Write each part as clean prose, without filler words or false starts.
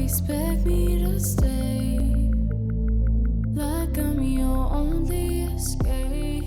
expect me to stay like I'm your only escape.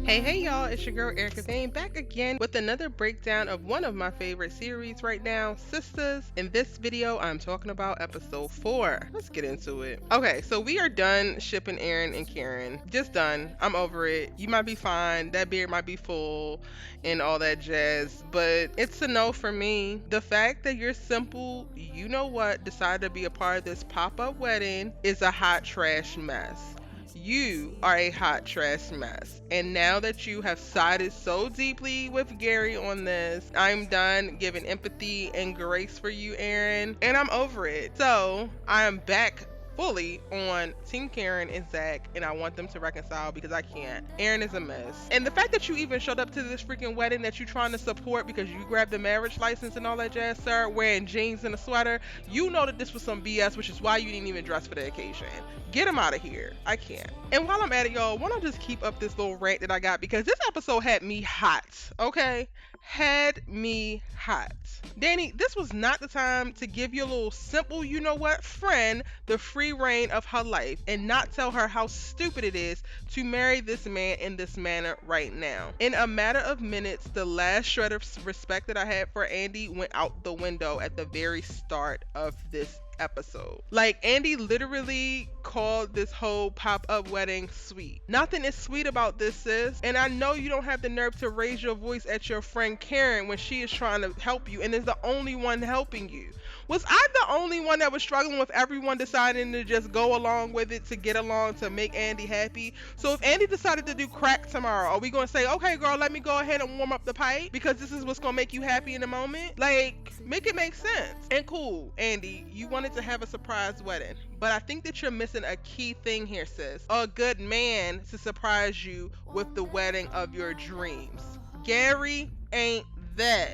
Hey y'all, it's your girl Erica Vane back again with another breakdown of one of my favorite series right now, Sistas. In this video, I'm talking about episode 4. Let's get into it. Okay, so we are done shipping Aaron and Karen. Just done. I'm over it. You might be fine. That beard might be full and all that jazz, but it's a no for me. The fact that you're simple, you know what, decided to be a part of this pop-up wedding is a hot trash mess. You are a hot trash mess. And now that you have sided so deeply with Gary on this, I'm done giving empathy and grace for you, Aaron. And I'm over it. So I am back fully on Team Karen and Zach, and I want them to reconcile because I can't. Aaron is a mess. And the fact that you even showed up to this freaking wedding that you're trying to support because you grabbed the marriage license and all that jazz, sir, wearing jeans and a sweater, you know that this was some BS, which is why you didn't even dress for the occasion. Get him out of here. I can't. And while I'm at it, y'all, why don't I just keep up this little rant that I got, because this episode had me hot, okay? Had me hot. Danni, this was not the time to give your little simple, you know what, friend the free reign of her life and not tell her how stupid it is to marry this man in this manner right now. In a matter of minutes, the last shred of respect that I had for Andi went out the window at the very start of this episode. Like, Andi literally called this whole pop-up wedding sweet. Nothing is sweet about this, sis. And I know you don't have the nerve to raise your voice at your friend Karen when she is trying to help you and is the only one helping you. Was I the only one that was struggling with everyone deciding to just go along with it to get along to make Andi happy? So if Andi decided to do crack tomorrow, are we going to say, okay, girl, let me go ahead and warm up the pipe because this is what's going to make you happy in the moment? Like, make it make sense. And cool, Andi, you wanted to have a surprise wedding, but I think that you're missing a key thing here, sis. A good man to surprise you with the wedding of your dreams. Gary ain't that.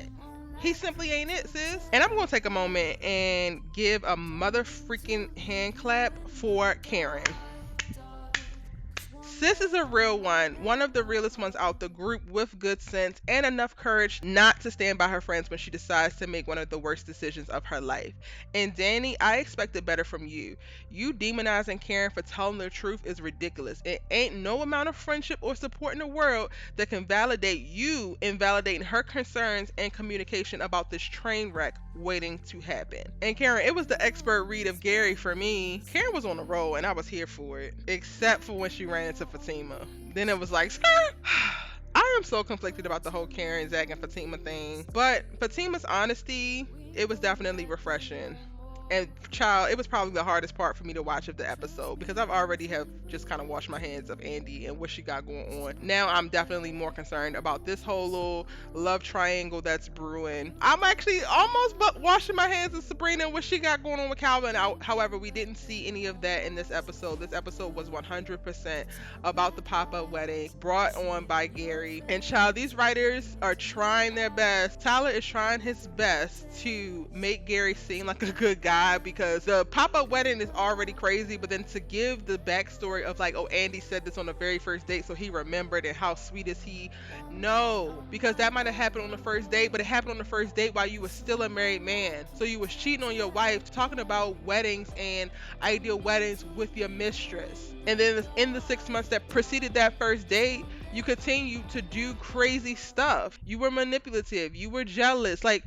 He simply ain't it, sis. And I'm gonna take a moment and give a mother freaking hand clap for Karen. Sis is a real one of the realest ones out the group, with good sense and enough courage not to stand by her friends when she decides to make one of the worst decisions of her life. And Danni, I expected better from you. You demonizing Karen for telling the truth is ridiculous. It ain't no amount of friendship or support in the world that can validate you invalidating her concerns and communication about this train wreck waiting to happen. And Karen, it was the expert read of Gary for me. Karen was on the roll and I was here for it, except for when she ran into Fatima. Then it was like, Skyh. I am so conflicted about the whole Karen, Zach, and Fatima thing. But Fatima's honesty, it was definitely refreshing. And child, it was probably the hardest part for me to watch of the episode because I've already have just kind of washed my hands of Andi and what she got going on. Now I'm definitely more concerned about this whole little love triangle that's brewing. I'm actually almost washing my hands of Sabrina and what she got going on with Calvin. However, we didn't see any of that in this episode. This episode was 100% about the pop-up wedding brought on by Gary. And child, these writers are trying their best. Tyler is trying his best to make Gary seem like a good guy, because the pop-up wedding is already crazy, but then to give the backstory of like, oh, Andi said this on the very first date so he remembered, and how sweet is he? No, because that might have happened on the first date, but it happened on the first date while you were still a married man. So you was cheating on your wife, talking about weddings and ideal weddings with your mistress. And then in the 6 months that preceded that first date, you continue to do crazy stuff. You were manipulative, you were jealous. Like,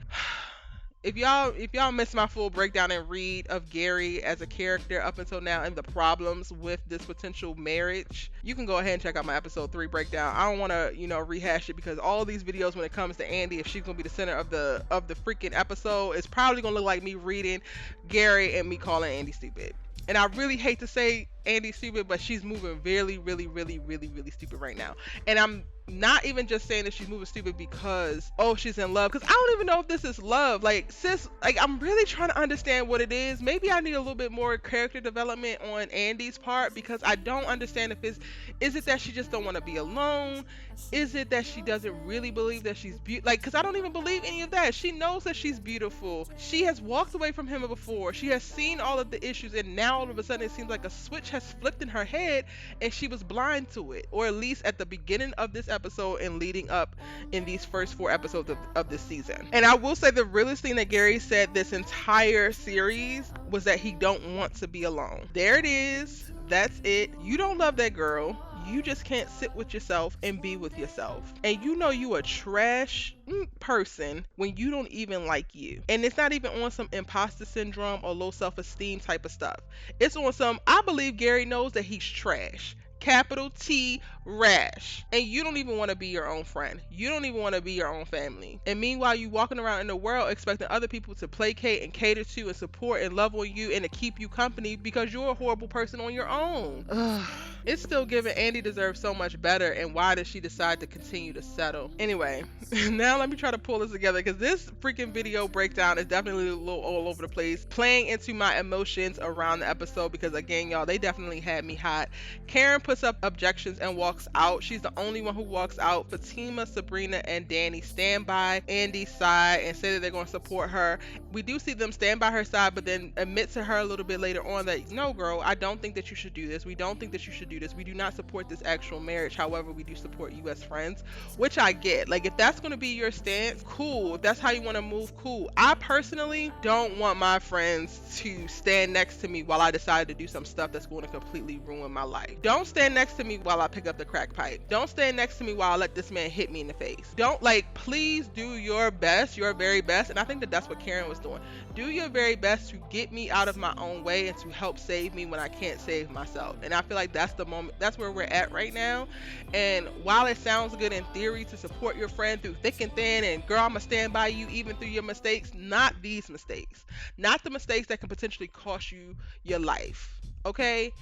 if y'all missed my full breakdown and read of Gary as a character up until now and the problems with this potential marriage, you can go ahead and check out my episode 3 breakdown. I don't want to, rehash it, because all these videos when it comes to Andi, if she's gonna be the center of the freaking episode, it's probably gonna look like me reading Gary and me calling Andi stupid. And I really hate to say Andi's stupid, but she's moving really, really, really, really, really stupid right now. And I'm not even just saying that she's moving stupid because, oh, she's in love. Because I don't even know if this is love. Like, sis, like, I'm really trying to understand what it is. Maybe I need a little bit more character development on Andi's part, because I don't understand if is it that she just don't want to be alone? Is it that she doesn't really believe that she's beautiful? Like, because I don't even believe any of that. She knows that she's beautiful. She has walked away from him before. She has seen all of the issues, and now all of a sudden it seems like a switch switch has flipped in her head and she was blind to it, or at least at the beginning of this episode and leading up in these first 4 episodes of this season. And I will say the realest thing that Gary said this entire series was that he don't want to be alone. There it is. That's it. You don't love that girl. You just can't sit with yourself and be with yourself. And you know you a trash person when you don't even like you. And it's not even on some imposter syndrome or low self-esteem type of stuff. It's on some, I believe Gary knows that he's trash. Capital T rash. And you don't even want to be your own friend. You don't even want to be your own family. And meanwhile, you walking around in the world expecting other people to placate and cater to and support and love on you and to keep you company because you're a horrible person on your own. Ugh. It's still giving Andi deserves so much better, and why does she decide to continue to settle? Anyway, now let me try to pull this together because this freaking video breakdown is definitely a little all over the place, playing into my emotions around the episode because again, y'all, they definitely had me hot. Karen puts up objections and walks out. She's the only one who walks out. Fatima, Sabrina, and Danni stand by Andi's side and say that they're going to support her. We do see them stand by her side, but then admit to her a little bit later on that, no, girl, I don't think that you should do this. We don't think that you should do this. We do not support this actual marriage. However, we do support you as friends, which I get. Like, if that's going to be your stance, cool. If that's how you want to move, cool. I personally don't want my friends to stand next to me while I decide to do some stuff that's going to completely ruin my life. Don't stand next to me while I pick up the crack pipe. Don't stand next to me while I let this man hit me in the face. Don't, like, please do your best, your very best. And I think that that's what Karen was doing. Do your very best to get me out of my own way and to help save me when I can't save myself. And I feel like that's the moment, that's where we're at right now. And while it sounds good in theory to support your friend through thick and thin, and girl, I'ma stand by you even through your mistakes, not these mistakes. Not the mistakes that can potentially cost you your life. Okay?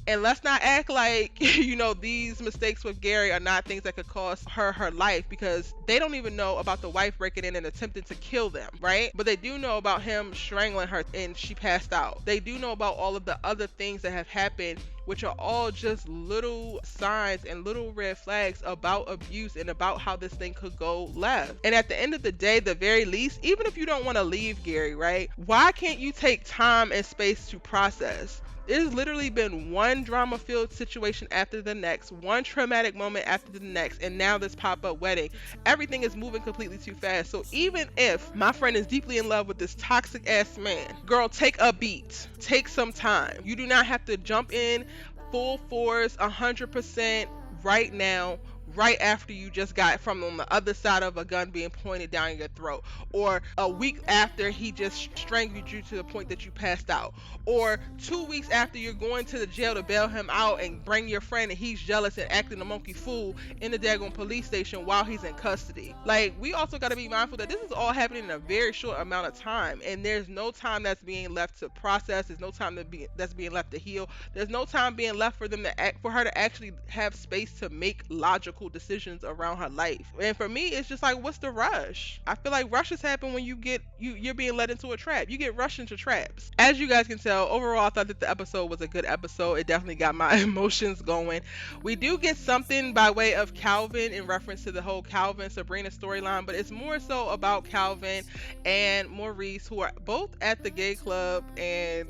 And let's not act like, you know, these mistakes with Gary are not things that could cost her her life, because they don't even know about the wife breaking in and attempting to kill them, right? But they do know about him strangling her and she passed out. They do know about all of the other things that have happened, which are all just little signs and little red flags about abuse and about how this thing could go left. And at the end of the day, the very least, even if you don't want to leave Gary, right? Why can't you take time and space to process? It's literally been one drama-filled situation after the next, one traumatic moment after the next, and now this pop-up wedding. Everything is moving completely too fast. So even if my friend is deeply in love with this toxic-ass man, girl, take a beat. Take some time. You do not have to jump in full force, 100% right now, right after you just got from on the other side of a gun being pointed down your throat, or a week after he just strangled you to the point that you passed out, or 2 weeks after you're going to the jail to bail him out and bring your friend and he's jealous and acting a monkey fool in the daggone police station while he's in custody. Like, we also got to be mindful that this is all happening in a very short amount of time, and there's no time that's being left to process. There's no time that's being left to heal. There's no time being left for them to for her to actually have space to make logical decisions around her life. And for me, it's just like, what's the rush? I feel like rushes happen when you're being led into a trap. You get rushed into traps. As you guys can tell, overall I thought that the episode was a good episode. It definitely got my emotions going. We do get something by way of Calvin in reference to the whole Calvin Sabrina storyline, but it's more so about Calvin and Maurice, who are both at the gay club, and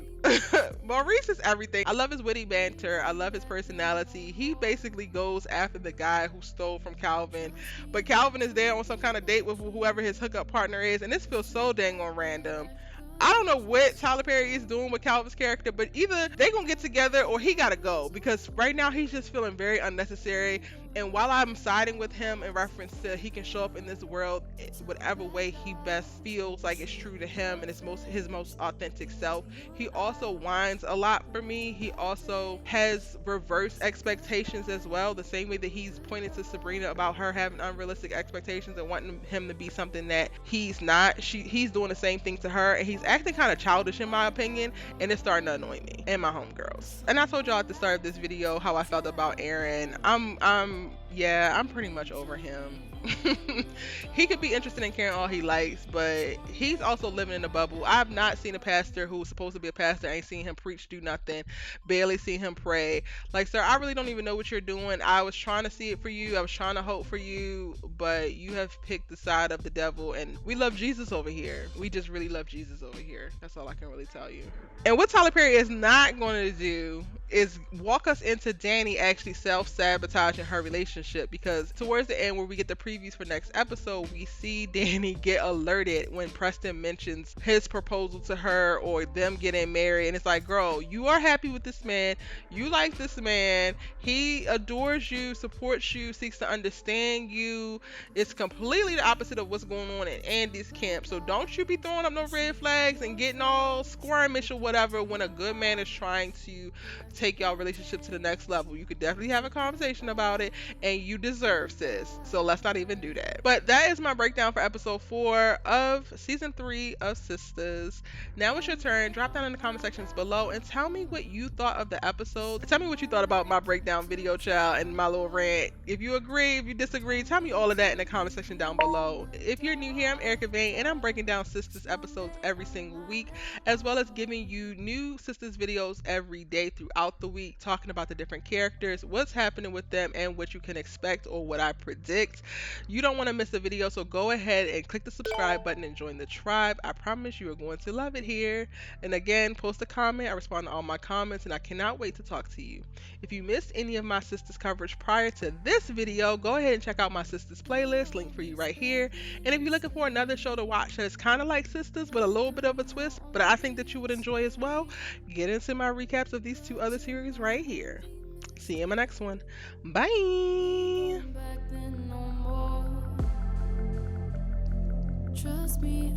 Maurice is everything. I love his witty banter. I love his personality. He basically goes after the guy who stole from Calvin, but Calvin is there on some kind of date with whoever his hookup partner is, and this feels so dang on random. I don't know what Tyler Perry is doing with Calvin's character, but either they gonna get together or he gotta go, because right now he's just feeling very unnecessary. And while I'm siding with him in reference to he can show up in this world whatever way he best feels like it's true to him and his most authentic self, he also whines a lot for me. He also has reverse expectations as well, the same way that he's pointed to Sabrina about her having unrealistic expectations and wanting him to be something that he's not. He's doing the same thing to her, and he's acting kind of childish in my opinion, and it's starting to annoy me and my homegirls. And I told y'all at the start of this video how I felt about Aaron. I'm pretty much over him. He could be interested in caring all he likes, but he's also living in a bubble. I've not seen a pastor who's supposed to be a pastor. I ain't seen him preach, do nothing. Barely seen him pray. Like, sir, I really don't even know what you're doing. I was trying to see it for you. I was trying to hope for you, but you have picked the side of the devil. And we love Jesus over here. We just really love Jesus over here. That's all I can really tell you. And what Tyler Perry is not going to do is walk us into Danni actually self-sabotaging her relationship, because towards the end where we get the previews for next episode, we see Danni get alerted when Preston mentions his proposal to her or them getting married, and it's like, girl, you are happy with this man, you like this man, he adores you, supports you, seeks to understand you. It's completely the opposite of what's going on in Andy's camp, so don't you be throwing up no red flags and getting all squirmish or whatever when a good man is trying to take y'all relationship to the next level. You could definitely have a conversation about it, and you deserve, sis. So let's not even do that. But that is my breakdown for episode 4 of season 3 of Sistas. Now it's your turn. Drop down in the comment sections below and tell me what you thought of the episode. Tell me what you thought about my breakdown video, child, and my little rant. If you agree, if you disagree, tell me all of that in the comment section down below. If you're new here, I'm Erica Vane, and I'm breaking down Sistas episodes every single week, as well as giving you new Sistas videos every day throughout the week, talking about the different characters, what's happening with them, and what you can expect or what I predict. You don't want to miss a video, so go ahead and click the subscribe button and join the tribe. I promise you are going to love it here. And again, post a comment. I respond to all my comments, and I cannot wait to talk to you. If you missed any of my Sistas coverage prior to this video, go ahead and check out my Sistas playlist, link for you right here. And if you're looking for another show to watch that is kind of like Sistas but a little bit of a twist, but I think that you would enjoy as well, get into my recaps of these 2 other series right here. See you in my next one. Bye. Back then no more. Trust me,